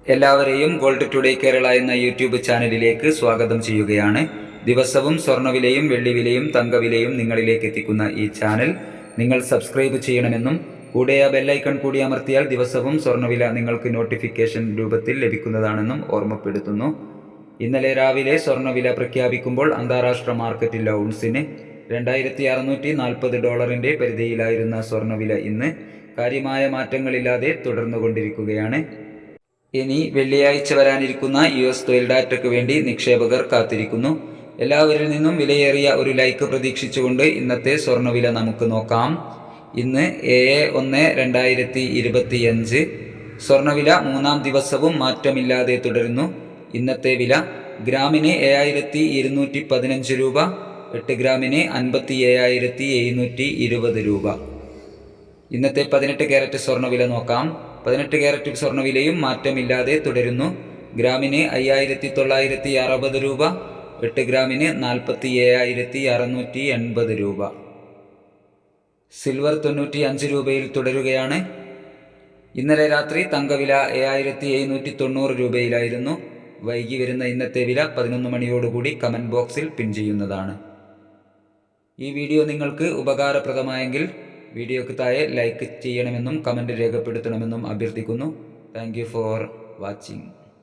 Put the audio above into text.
എല്ലാവരെയും gold today Kerala എന്ന YouTube ചാനലിലേക്ക് സ്വാഗതം ചെയ്യുകയാണ്. ദിവസവും സ്വർണ്ണവിലയും വെള്ളിവിലയും തങ്കവിലയും നിങ്ങളിലേക്ക് എത്തിക്കുന്ന ഈ ചാനൽ നിങ്ങൾ സബ്സ്ക്രൈബ് ചെയ്യണമെന്നും കൂടെ ആ ബെല്ലൈക്കൺ കൂടി അമർത്തിയാൽ ദിവസവും സ്വർണ്ണവില നിങ്ങൾക്ക് നോട്ടിഫിക്കേഷൻ രൂപത്തിൽ ലഭിക്കുന്നതാണെന്നും ഓർമ്മപ്പെടുത്തുന്നു. ഇന്നലെ രാവിലെ സ്വർണ്ണവില പ്രഖ്യാപിക്കുമ്പോൾ അന്താരാഷ്ട്ര മാർക്കറ്റിൽ ഔൺസിന് $2640 പരിധിയിലായിരുന്ന സ്വർണ്ണവില ഇന്ന് കാര്യമായ മാറ്റങ്ങളില്ലാതെ തുടർന്നുകൊണ്ടിരിക്കുകയാണ്. ഇനി വെള്ളിയാഴ്ച വരാനിരിക്കുന്ന US തൊഴിൽ ഡാറ്റയ്ക്ക് വേണ്ടി നിക്ഷേപകർ കാത്തിരിക്കുന്നു. എല്ലാവരിൽ നിന്നും വിലയേറിയ ഒരു ലൈക്ക് പ്രതീക്ഷിച്ചുകൊണ്ട് ഇന്നത്തെ സ്വർണ്ണവില നമുക്ക് നോക്കാം. ഇന്ന് 7/1/2025 സ്വർണ്ണവില മൂന്നാം ദിവസവും മാറ്റമില്ലാതെ തുടരുന്നു. ഇന്നത്തെ വില ഗ്രാമിന് 7215 രൂപ, 8 ഗ്രാമിന് 57,720 രൂപ. ഇന്നത്തെ 18 ക്യാരറ്റ് സ്വർണ്ണവില നോക്കാം. 18 ക്യാരറ്റ് സ്വർണ്ണവിലയും മാറ്റമില്ലാതെ തുടരുന്നു. ഗ്രാമിന് 5960 രൂപ, 8 ഗ്രാമിന് 47,680 രൂപ. സിൽവർ 95 രൂപയിൽ തുടരുകയാണ്. ഇന്നലെ രാത്രി തങ്കവില 7790 രൂപയിലായിരുന്നു. വൈകി വരുന്ന ഇന്നത്തെ വില 11 മണിയോടുകൂടി കമൻറ്റ് ബോക്സിൽ പിൻ ചെയ്യുന്നതാണ്. ഈ വീഡിയോ നിങ്ങൾക്ക് ഉപകാരപ്രദമായെങ്കിൽ വീഡിയോക്ക് താഴെ ലൈക്ക് ചെയ്യണമെന്നും കമൻറ്റ് രേഖപ്പെടുത്തണമെന്നും അഭ്യർത്ഥിക്കുന്നു. Thank you for watching.